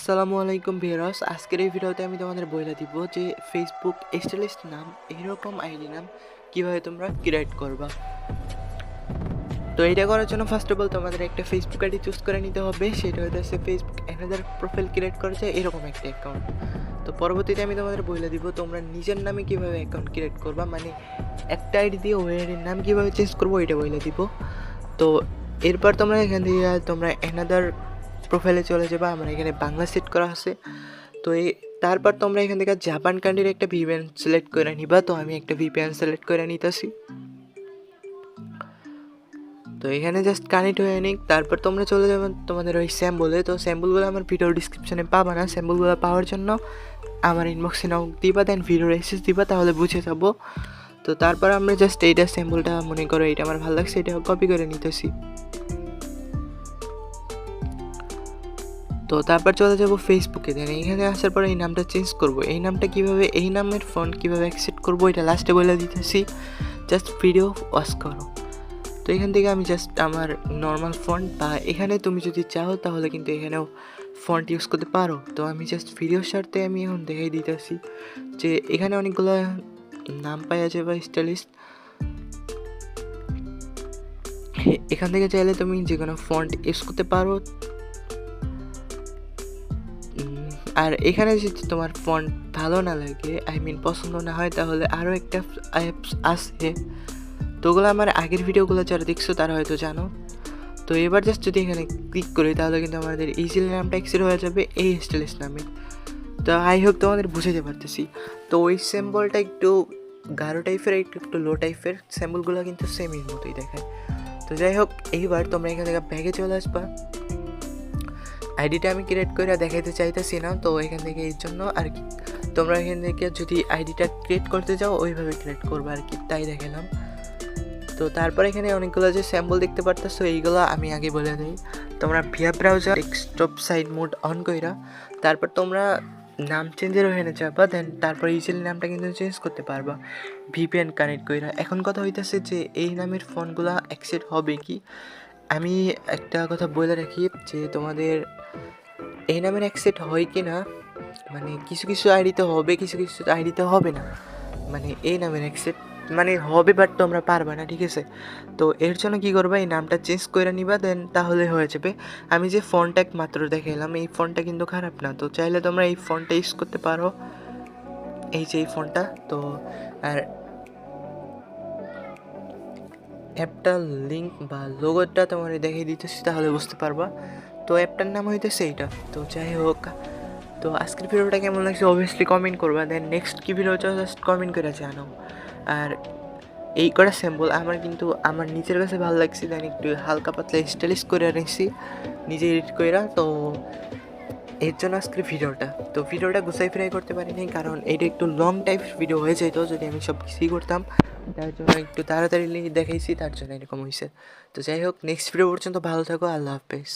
আসসালামু আলাইকুম ভিউয়ার্স, আজকের এই ভিডিওতে আমি তোমাদের বলে দিব যে ফেসবুক স্টাইলিশ নাম এরকম আইডি নাম কিভাবে তোমরা ক্রিয়েট করবা। তো এটা করার জন্য ফার্স্ট অফ অল তোমাদের একটা ফেসবুক আইডি চুজ করে নিতে হবে। সেটা হচ্ছে ফেসবুক অ্যানাদার প্রোফাইল ক্রিয়েট করা যায় এরকম একটা অ্যাকাউন্ট। তো পরবর্তীতে আমি তোমাদের বলে দিব তোমরা নিজের নামে কিভাবে অ্যাকাউন্ট ক্রিয়েট করবা, মানে একটা আইডি দিয়ে ওই আইডির নাম কিভাবে চেঞ্জ করবো এটা বলে দিব। তো এরপর তোমরা এখান থেকে তোমরা অ্যানাদার প্রোফাইলে চলে যাবে। আমরা এখানে বাংলা সেট করা আছে। তো তারপর তোমরা এখান থেকে জাপান কান্ট্রির একটা ভিপিএন সিলেক্ট করে নিবা। তো আমি একটা ভিপিএন সিলেক্ট করে নিতেছি। তো এখানে জাস্ট কানেক্ট হয়ে নিক। তারপর তোমরা চলে যাবে তোমাদের ওই স্যাম্বলে। তো স্যাম্বলগুলো আমার ভিডিও ডিসক্রিপশনে পাবা না। স্যাম্বলগুলো পাওয়ার জন্য আমার ইনবক্সে নাও দিবা, দেন ভিডিওর এসেস দিবা, তাহলে বুঝে যাবো। তো তারপর আমরা জাস্ট এইটা স্যাম্বলটা মনে করো এটা আমার ভালো লাগছে, এটা কপি করে নিতেছি। তো তারপর চলে যাব ফেসবুকে। দেন এখানে আসার পর এই নামটা চেঞ্জ করব। এই নামটা কিভাবে, এই নামের ফন্ট কিভাবে অ্যাকসেপ্ট করব এটা লাস্টে বলে দিতেছি, জাস্ট ভিডিও ওয়াচ করো। তো এখান থেকে আমি জাস্ট আমার নর্মাল ফন্ট, বা এখানে তুমি যদি চাও তাহলে কিন্তু এখানেও ফন্ট ইউজ করতে পারো। তো আমি জাস্ট ভিডিওর স্বার্থে আমি এখন দেখাই দিতেছি যে এখানে অনেকগুলো নাম পাওয়া যায় বা স্টাইলিশ। এখান থেকে চাইলে তুমি যে কোনো ফন্ট ইউজ করতে পারো। আর এখানে যদি তোমার ফন্ট ভালো না লাগে, পছন্দ না হয়, তাহলে আরও একটা অ্যাপস আছে। তো ওগুলো আমার আগের ভিডিওগুলো যারা দেখছো তারা হয়তো জানো। তো এবার জাস্ট যদি এখানে ক্লিক করি তাহলে কিন্তু আমাদের ইজিলি নামটা এক্সিট হয়ে যাবে এই স্টাইলিশ নামে। তো আই হোপ তোমাদের বুঝাতে পারতেছি। তো ওই সিম্বলটা একটু গাঢ় টাইপের, একটু লো টাইপের, সিম্বলগুলো কিন্তু সেমের মতোই দেখায়। তো যাই হোক, এইবার তোমরা এখান থেকে ব্যাগে চলে আসবা। আইডিটা আমি ক্রিয়েট করে দেখাইতে চাইতেছি না, তো এখান থেকে এর জন্য আর কি তোমরা এখান থেকে যদি আইডিটা ক্রিয়েট করতে যাও ওইভাবে ক্রিয়েট করবো আর কি, তাই দেখালাম। তো তারপর এখানে অনেকগুলো যে স্যাম্পল দেখতে পারতেছো, এইগুলো আমি আগে বলে দিই। তোমরা via browser desktop site mode on কইরা তারপর তোমরা নাম চেঞ্জের ওখানে যাবা। দেন তারপর ইজিলি নামটা কিন্তু চেঞ্জ করতে পারবা ভিপিএন কানেক্ট কইরা। এখন কথা হইতেছে যে এই নামের ফোনগুলো অ্যাকসেপ্ট হবে কি। আমি একটা কথা বলে রাখি যে তোমাদের এই নামের অ্যাকসেপ্ট হয় কি না, মানে কিছু কিছু আইডিতে হবে, কিছু কিছু আইডিতে হবে না। মানে এই নামের অ্যাকসেপ্ট মানে হবে, বাট তোমরা পারবে না, ঠিক আছে। তো এর জন্য কী করবা, এই নামটা চেঞ্জ করে নিবা, দেন তাহলে হয়ে যাবে। আমি যে ফন্টটা মাত্র দেখাইলাম এই ফন্টটা কিন্তু খারাপ না, তো চাইলে তোমরা এই ফন্টটা ইউজ করতে পারো, এই যে এই ফন্টটা। তো আর অ্যাপটার লিঙ্ক বা লোগোটা তোমার দেখিয়ে দিতেছি, তাহলে বুঝতে পারবা। তো অ্যাপটার নাম হইতেছে এইটা। তো যাই হোক, তো আজকের ভিডিওটা কেমন লাগছে অবভিয়াসলি কমেন্ট করবা। দেন নেক্সট কী ভিডিও জাস্ট কমেন্ট করে জানাও। আর এই কটা স্যাম্পল আমার কিন্তু আমার নিজের কাছে ভালো লাগছে, দেন একটু হালকা পাতলা স্টাইলিশ করে আনিছি নিজে এডিট কইরা। তো এর জন্য আজকের ভিডিওটা গুছাই ফিরাই করতে পারিনি, কারণ এটা একটু লং টাইপের ভিডিও হয়ে যেত যদি আমি সব কিছুই করতাম। তার জন্য একটু তাড়াতাড়ি দেখাইছি, তার জন্য এরকম হয়েছে। তো যাই হোক, নেক্সট ভিডিও পর্যন্ত ভালো থাকো, আল্লাহ হাফেজ।